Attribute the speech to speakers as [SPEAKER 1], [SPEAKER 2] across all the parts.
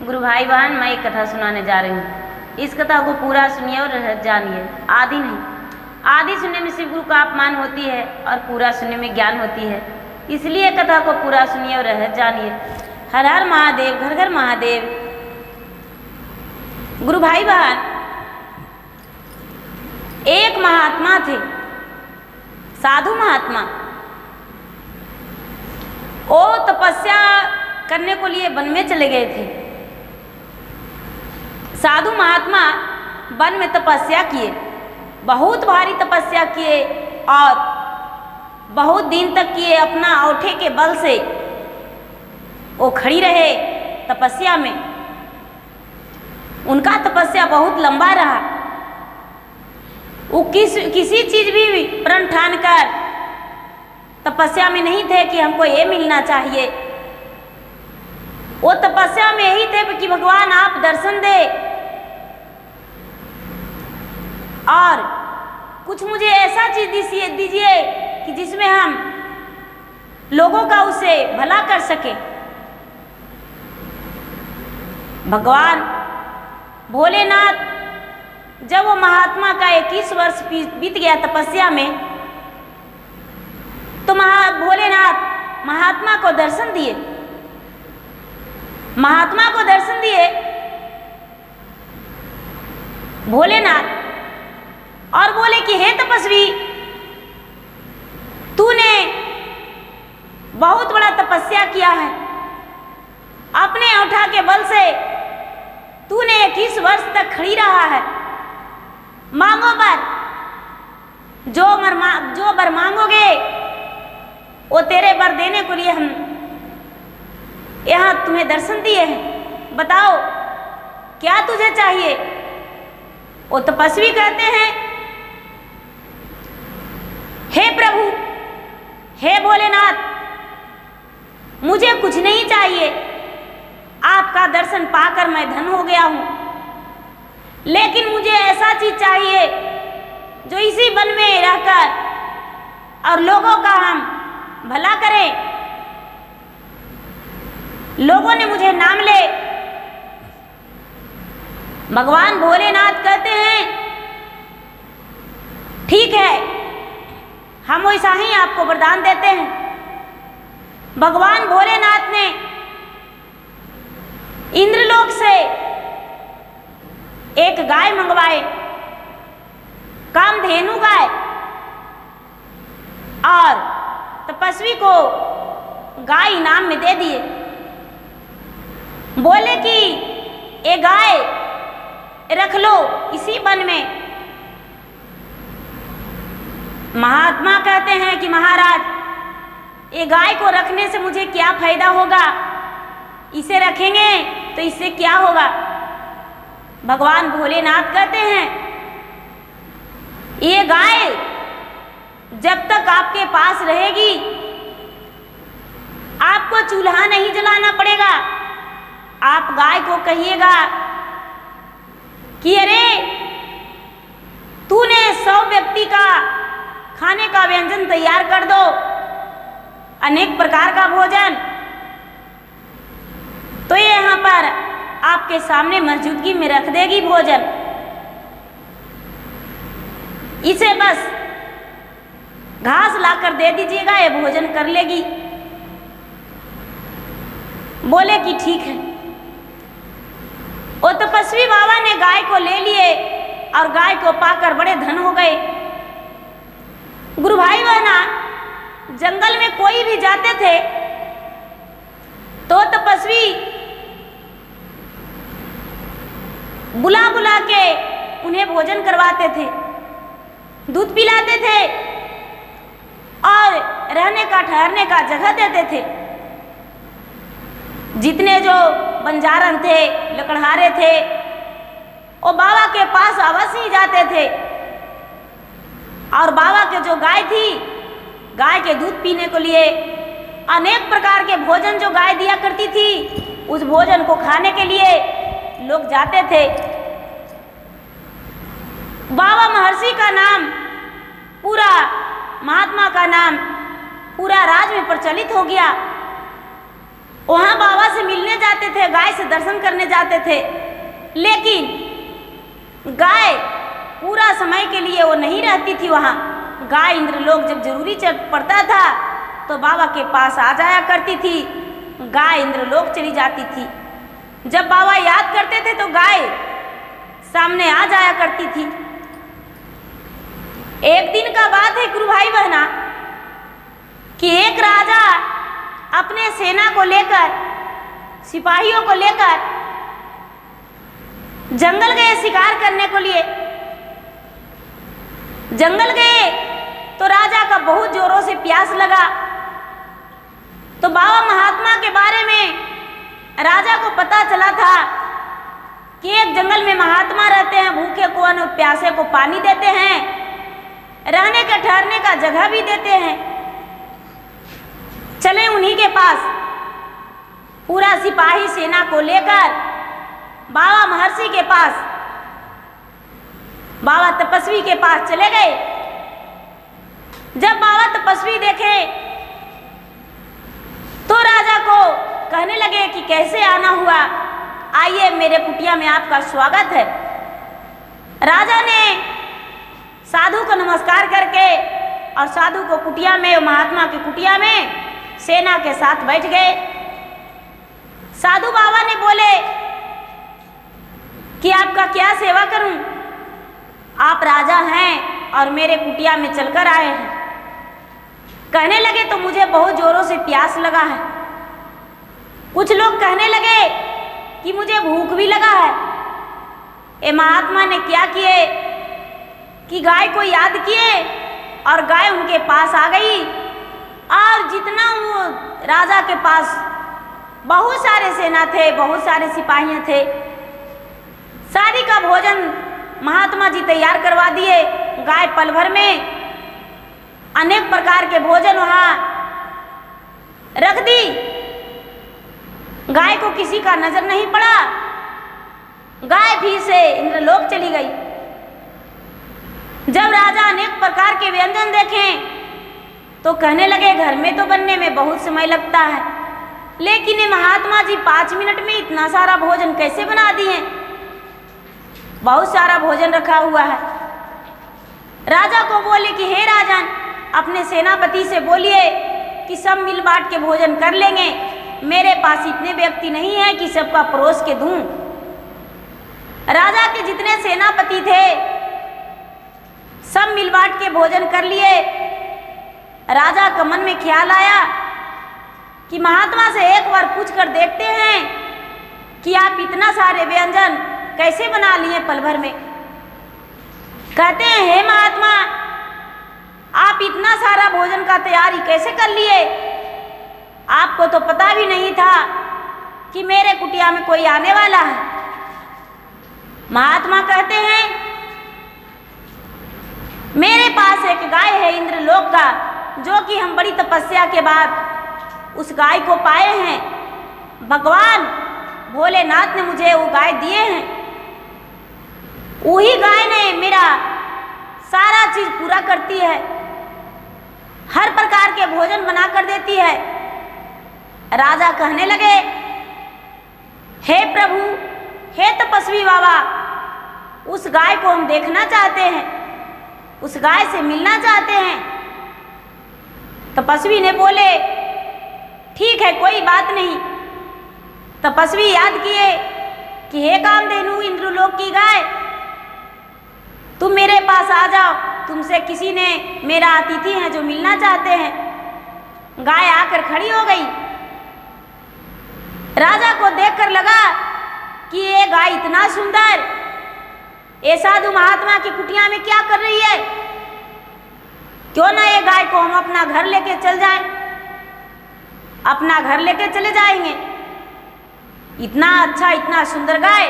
[SPEAKER 1] गुरु भाई बहन, मैं एक कथा सुनाने जा रही हूँ। इस कथा को पूरा सुनिए और जानिए। आदि नहीं, आदि सुनने में शिव गुरु का अपमान होती है और पूरा सुनने में ज्ञान होती है। इसलिए कथा को पूरा सुनिए और जानिए। हर हर महादेव, घर घर महादेव। गुरु भाई बहन, एक महात्मा थे, साधु महात्मा। वो तपस्या करने को लिए वन में चले गए थे। साधु महात्मा वन में तपस्या किए, बहुत भारी तपस्या किए और बहुत दिन तक किए। अपना औंठे के बल से वो खड़ी रहे तपस्या में। उनका तपस्या बहुत लंबा रहा। वो किसी चीज भी प्रण ठान कर तपस्या में नहीं थे कि हमको ये मिलना चाहिए। वो तपस्या में यही थे कि भगवान आप दर्शन दे और कुछ मुझे ऐसा चीज दीजिए कि जिसमें हम लोगों का उसे भला कर सके। भगवान भोलेनाथ, जब वो महात्मा का 21 वर्ष बीत गया तपस्या में, तो भोलेनाथ महात्मा को दर्शन दिए। महात्मा को दर्शन दिए भोलेनाथ और बोले कि हे तपस्वी, तूने बहुत बड़ा तपस्या किया है। अपने औंठा के बल से तूने 21 वर्ष तक खड़ी रहा है। मांगो वर, जो वर मांगोगे वो तेरे वर देने के लिए हम यहाँ तुम्हें दर्शन दिए हैं। बताओ क्या तुझे चाहिए? वो तपस्वी कहते हैं, हे प्रभु, हे भोलेनाथ, मुझे कुछ नहीं चाहिए। आपका दर्शन पाकर मैं धन हो गया हूं, लेकिन मुझे ऐसा चीज चाहिए जो इसी वन में रहकर और लोगों का हम भला करें, लोगों ने मुझे नाम ले। भगवान भोलेनाथ कहते हैं, ठीक है, हम वैसा ही आपको वरदान देते हैं। भगवान भोलेनाथ ने इंद्रलोक से एक गाय मंगवाए, कामधेनु गाय, और तपस्वी को गाय इनाम में दे दिए। बोले कि ये गाय रख लो इसी वन में। महात्मा कहते हैं कि महाराज, ये गाय को रखने से मुझे क्या फायदा होगा? इसे रखेंगे तो इससे क्या होगा? भगवान भोलेनाथ कहते हैं, ये गाय जब तक आपके पास रहेगी आपको चूल्हा नहीं जलाना पड़ेगा। आप गाय को कहिएगा कि अरे तूने 100 व्यक्ति का खाने का व्यंजन तैयार कर दो, अनेक प्रकार का भोजन, तो ये यहाँ पर आपके सामने मौजूदगी में रख देगी भोजन। इसे बस घास लाकर दे दीजिएगा, ये भोजन कर लेगी। बोले कि ठीक है। वो तपस्वी बाबा ने गाय को ले लिए और गाय को पाकर बड़े धन हो गए। गुरु भाई बहना, जंगल में कोई भी जाते थे तो तपस्वी बुला बुला के उन्हें भोजन करवाते थे, दूध पिलाते थे और रहने का ठहरने का जगह देते थे। जितने जो बंजारन थे, लकड़हारे थे, वो बाबा के पास अवश्य ही जाते थे और बाबा के जो गाय थी, गाय के दूध पीने को लिए अनेक प्रकार के भोजन जो गाय दिया करती थी, उस भोजन को खाने के लिए लोग जाते थे। बाबा महर्षि का नाम, पूरा महात्मा का नाम पूरा राज्य में प्रचलित हो गया। वहाँ बाबा से मिलने जाते थे, गाय से दर्शन करने जाते थे, लेकिन गाय पूरा समय के लिए वो नहीं रहती थी वहाँ। गाय इंद्रलोक जब जरूरी पड़ता था तो बाबा के पास आ जाया करती थी, गाय इंद्रलोक चली जाती थी। जब बाबा याद करते थे तो गाय सामने आ जाया करती थी। एक दिन का बात है गुरु भाई बहना कि एक राजा अपने सेना को लेकर, सिपाहियों को लेकर जंगल गए शिकार करने को लिए। जंगल गए तो राजा का बहुत जोरों से प्यास लगा। तो बाबा महात्मा के बारे में राजा को पता चला था कि एक जंगल में महात्मा रहते हैं, भूखे को अन्न और प्यासे को पानी देते हैं, रहने का ठहरने का जगह भी देते हैं। चले उन्हीं के पास। पूरा सिपाही सेना को लेकर बाबा महर्षि के पास, बाबा तपस्वी के पास चले गए। जब बाबा तपस्वी देखे तो राजा को कहने लगे कि कैसे आना हुआ, आइए मेरे कुटिया में आपका स्वागत है। राजा ने साधु को नमस्कार करके और साधु को कुटिया में, महात्मा की कुटिया में सेना के साथ बैठ गए। साधु बाबा ने बोले कि आपका क्या सेवा करूं? आप राजा हैं और मेरे कुटिया में चलकर आए हैं। कहने लगे तो मुझे बहुत जोरों से प्यास लगा है। कुछ लोग कहने लगे कि मुझे भूख भी लगा है। ये महात्मा ने क्या किए कि गाय को याद किए और गाय उनके पास आ गई। और जितना वो राजा के पास बहुत सारे सेना थे, बहुत सारे सिपाहियां थे, सारी का भोजन महात्मा जी तैयार करवा दिए। गाय पल भर में अनेक प्रकार के भोजन वहां रख दी। गाय को किसी का नजर नहीं पड़ा। गाय फिर से इंद्रलोक चली गई। जब राजा अनेक प्रकार के व्यंजन देखें तो कहने लगे घर में तो बनने में बहुत समय लगता है, लेकिन ये महात्मा जी 5 मिनट में इतना सारा भोजन कैसे बना दिए? बहुत सारा भोजन रखा हुआ है। राजा को बोले कि हे राजन, अपने सेनापति से बोलिए कि सब मिल बांट के भोजन कर लेंगे। मेरे पास इतने व्यक्ति नहीं है कि सबका परोस के दूं। राजा के जितने सेनापति थे सब मिल बांट के भोजन कर लिए। राजा का मन में ख्याल आया कि महात्मा से एक बार पूछ कर देखते हैं कि आप इतना सारे व्यंजन कैसे बना लिए पल भर में। कहते हैं हे महात्मा, आप इतना सारा भोजन का तैयारी कैसे कर लिए? आपको तो पता भी नहीं था कि मेरे कुटिया में कोई आने वाला है। महात्मा कहते हैं मेरे पास एक गाय है इंद्रलोक का, जो कि हम बड़ी तपस्या के बाद उस गाय को पाए हैं। भगवान भोलेनाथ ने मुझे वो गाय दिए हैं। वही गाय ने मेरा सारा चीज पूरा करती है, हर प्रकार के भोजन बना कर देती है। राजा कहने लगे हे प्रभु, हे तपस्वी बाबा, उस गाय को हम देखना चाहते हैं, उस गाय से मिलना चाहते हैं। तपस्वी ने बोले ठीक है, कोई बात नहीं। तपस्वी याद किए कि हे कामधेनु इंद्रलोक की गाय, तुम मेरे पास आ जाओ, तुमसे किसी ने, मेरा अतिथि है जो मिलना चाहते हैं। गाय आकर खड़ी हो गई। राजा को देखकर लगा कि ये गाय इतना सुंदर, ये साधु महात्मा की कुटिया में क्या कर रही है? क्यों ना ये गाय को हम अपना घर लेके चल जाएं, अपना घर लेके चले जाएंगे। इतना अच्छा, इतना सुंदर गाय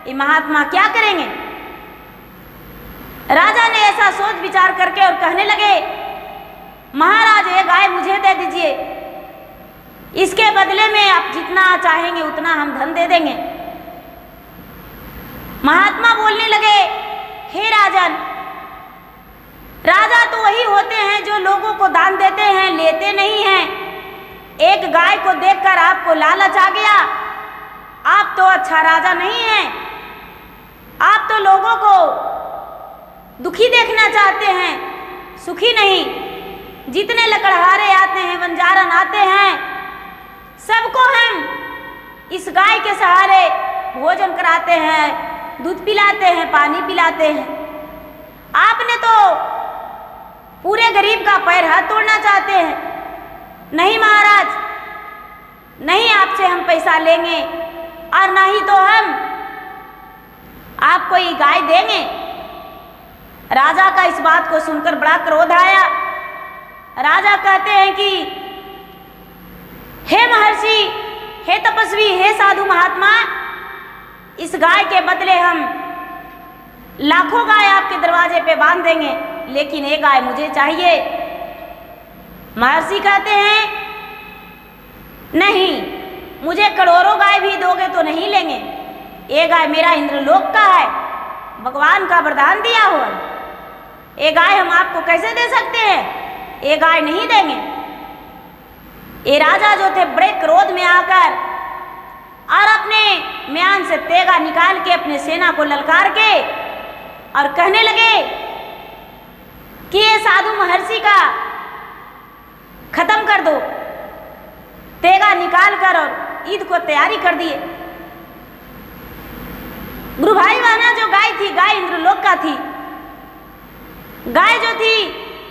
[SPEAKER 1] ये महात्मा क्या करेंगे? राजा ने ऐसा सोच विचार करके और कहने लगे महाराज, ये गाय मुझे दे दीजिए, इसके बदले में आप जितना चाहेंगे उतना हम धन दे देंगे। महात्मा बोलने लगे हे राजन, राजा तो वही होते हैं जो लोगों को दान देते हैं, लेते नहीं हैं। एक गाय को देखकर आपको लालच आ गया। आप तो अच्छा राजा नहीं हैं। आप तो लोगों को दुखी देखना चाहते हैं, सुखी नहीं। जितने लकड़हारे आते हैं, बंजारन आते हैं, सबको हम इस गाय के सहारे भोजन कराते हैं, दूध पिलाते हैं, पानी पिलाते हैं। आपने तो पूरे गरीब का पैर हाथ तोड़ना चाहते हैं। नहीं महाराज, नहीं आपसे हम पैसा लेंगे और ना ही तो हम आपको ये गाय देंगे। राजा का इस बात को सुनकर बड़ा क्रोध आया। राजा कहते हैं कि हे महर्षि, हे तपस्वी, हे साधु महात्मा, इस गाय के बदले हम लाखों गाय आपके दरवाजे पे बांध देंगे, लेकिन एक गाय मुझे चाहिए। महर्षि कहते हैं नहीं, मुझे करोड़ों गाय भी दोगे तो नहीं लेंगे। ये गाय मेरा इंद्रलोक का है, भगवान का वरदान दिया हुआ। ये गाय हम आपको कैसे दे सकते हैं? ये गाय नहीं देंगे। ये राजा जो थे बड़े क्रोध में आकर और अपने म्यान से तेगा निकाल के अपने सेना को ललकार के और कहने लगे कि ये साधु महर्षि का खत्म कर दो। तेगा निकाल कर और ईद को तैयारी कर दिए। गुरु भाई बहना, जो गाय थी, गाय इंद्रलोक का थी। गाय जो थी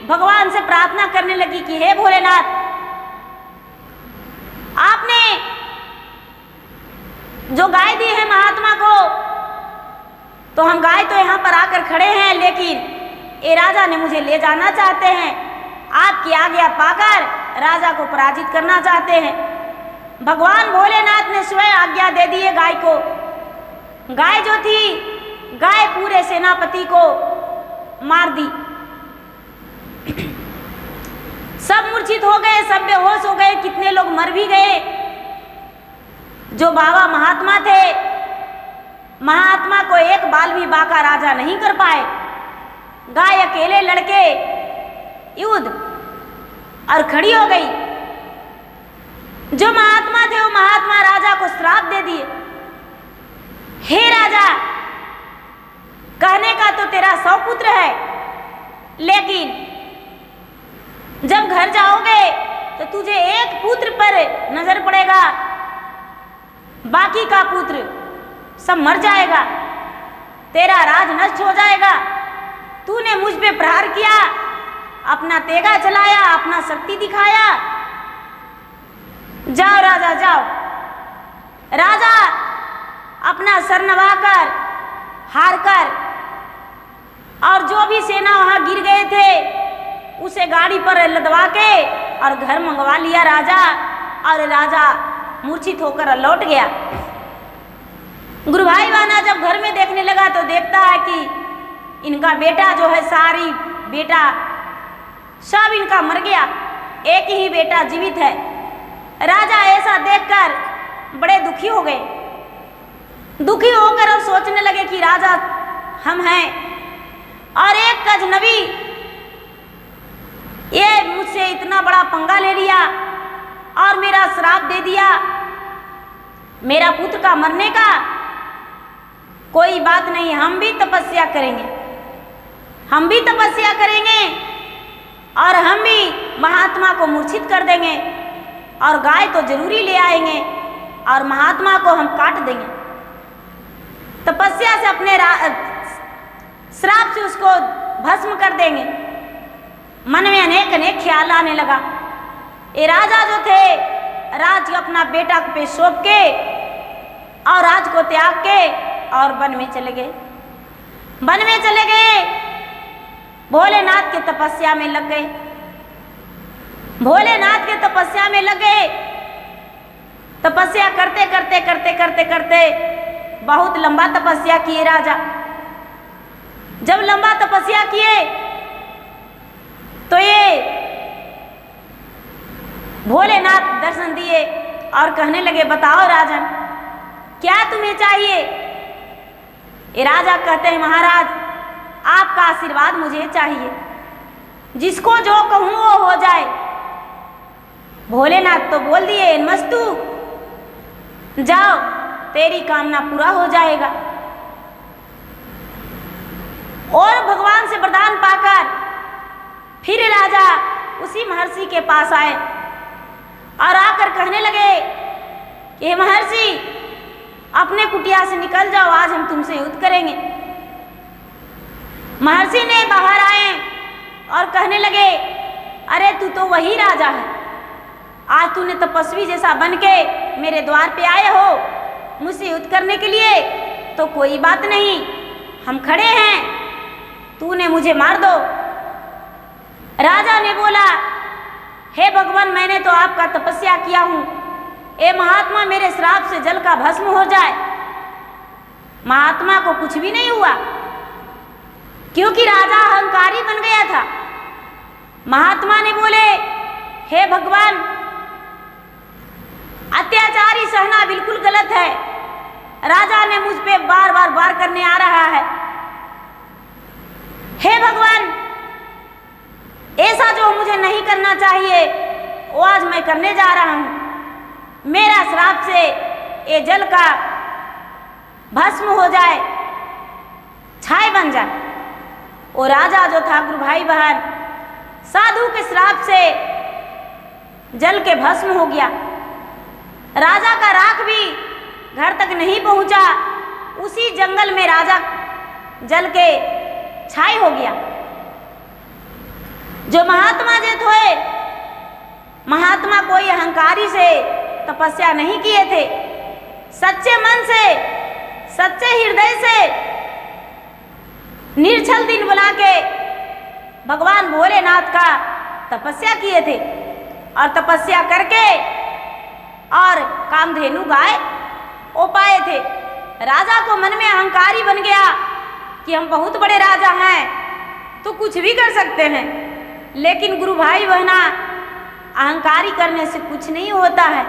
[SPEAKER 1] भगवान से प्रार्थना करने लगी कि हे भोलेनाथ, आपने जो गाय दी है महात्मा को, तो हम गाय तो यहाँ पर आकर खड़े हैं, लेकिन ये राजा ने मुझे ले जाना चाहते हैं। आपकी आज्ञा पाकर राजा को पराजित करना चाहते हैं। भगवान भोलेनाथ ने स्वयं आज्ञा दे दी है गाय को। गाय जो थी, गाय पूरे सेनापति को मार दी। सब मूर्छित हो गए, सब बेहोश हो गए, कितने लोग मर भी गए। जो बाबा महात्मा थे, महात्मा को एक बाल भी बाका राजा नहीं कर पाए। गाय अकेले लड़के युद्ध और खड़ी हो गई। जो महात्मा थे वो महात्मा राजा को श्राप दे दिए। हे राजा, कहने का तो तेरा 100 पुत्र है, लेकिन जब घर जाओगे तो तुझे एक पुत्र पर नजर पड़ेगा, बाकी का पुत्र सब मर जाएगा, तेरा राज नष्ट हो जाएगा। तूने मुझ पे प्रहार किया, अपना तेगा चलाया, अपना शक्ति दिखाया। जाओ राजा, जाओ। राजा अपना सर नवाकर, हार कर, और जो भी सेना वहां गिर गए थे उसे गाड़ी पर लदवा के और घर मंगवा लिया राजा। और राजा मूर्छित होकर लौट गया। गुरु भाई वाना जब घर में देखने लगा तो देखता है कि इनका बेटा जो है, सारी बेटा सब इनका मर गया, एक ही बेटा जीवित है। राजा ऐसा देखकर बड़े दुखी हो गए। दुखी होकर अब सोचने लगे कि राजा हम हैं और एक अजनबी ये मुझसे इतना बड़ा पंगा ले लिया और मेरा श्राप दे दिया। मेरा पुत्र का मरने का कोई बात नहीं, हम भी तपस्या करेंगे, हम भी तपस्या करेंगे और हम भी महात्मा को मूर्छित कर देंगे और गाय तो जरूरी ले आएंगे और महात्मा को हम काट देंगे। तपस्या से अपने श्राप से उसको भस्म कर देंगे। मन में अनेक अनेक ख्याल आने लगा। ये राजा जो थे, राज अपना बेटा पे सौंप के और राज को त्याग के और वन में चले गए। वन में चले गए, भोलेनाथ के तपस्या में लग गए। भोलेनाथ के तपस्या में लग गए। तपस्या करते करते करते करते करते बहुत लंबा तपस्या किए राजा। जब लंबा तपस्या किए तो ये भोलेनाथ दर्शन दिए और कहने लगे, बताओ राजन, क्या तुम्हें चाहिए? ये राजा कहते हैं, महाराज आपका आशीर्वाद मुझे चाहिए, जिसको जो कहूँ वो हो जाए। भोलेनाथ तो बोल दिए, नमस्तु, जाओ तेरी कामना पूरा हो जाएगा। और भगवान से वरदान पाकर फिर राजा उसी महर्षि के पास आए और आकर कहने लगे कि हे महर्षि, अपने कुटिया से निकल जाओ, आज हम तुमसे युद्ध करेंगे। महर्षि ने बाहर आए और कहने लगे, अरे तू तो वही राजा है, आज तूने तपस्वी जैसा बन के मेरे द्वार पे आए हो मुझसे युद्ध करने के लिए, तो कोई बात नहीं, हम खड़े हैं, तूने मुझे मार दो। राजा ने बोला, हे भगवान, मैंने तो आपका तपस्या किया हूं, ए महात्मा, मेरे श्राप से जल का भस्म हो जाए। महात्मा को कुछ भी नहीं हुआ, क्योंकि राजा अहंकारी बन गया था। महात्मा ने बोले, हे भगवान, अत्याचारी सहना बिल्कुल गलत है, राजा ने मुझ पे बार बार वार करने आ रहा है। हे भगवान, ऐसा जो मुझे नहीं करना चाहिए वो आज मैं करने जा रहा हूं। मेरा श्राप से ये जल का भस्म हो जाए, छाई बन जाए। और राजा जो था, गुरु भाई बहन, साधु के श्राप से जल के भस्म हो गया। राजा का राख भी घर तक नहीं पहुंचा, उसी जंगल में राजा जल के छाई हो गया। जो महात्मा जे थे, महात्मा कोई अहंकारी से तपस्या नहीं किए थे, सच्चे मन से, सच्चे हृदय से निर्छल दिन बुला के भगवान भोलेनाथ का तपस्या किए थे। और तपस्या करके और कामधेनु गाय ओ पाए थे। राजा को मन में अहंकारी बन गया कि हम बहुत बड़े राजा हैं, तो कुछ भी कर सकते हैं। लेकिन गुरु भाई बहना, अहंकारी करने से कुछ नहीं होता है।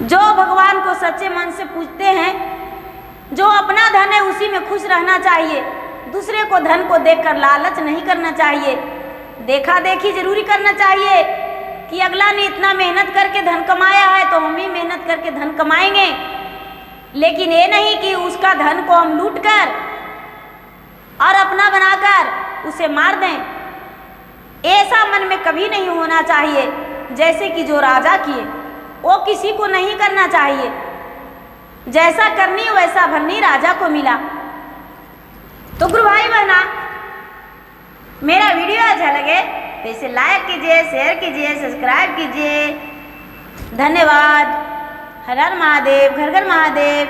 [SPEAKER 1] जो भगवान को सच्चे मन से पूजते हैं, जो अपना धन है उसी में खुश रहना चाहिए। दूसरे को धन को देखकर लालच नहीं करना चाहिए। देखा देखी जरूरी करना चाहिए कि अगला ने इतना मेहनत करके धन कमाया है तो हम भी मेहनत करके धन कमाएंगे, लेकिन ये नहीं कि उसका धन को हम लूट कर और अपना बनाकर उसे मार दें। ऐसा मन में कभी नहीं होना चाहिए। जैसे कि जो राजा किए वो किसी को नहीं करना चाहिए। जैसा करनी वैसा भरनी राजा को मिला। तो गुरु भाई बहना, मेरा वीडियो अच्छा लगे तो इसे लाइक कीजिए, शेयर कीजिए, सब्सक्राइब कीजिए। धन्यवाद। हर हर महादेव, घर घर महादेव।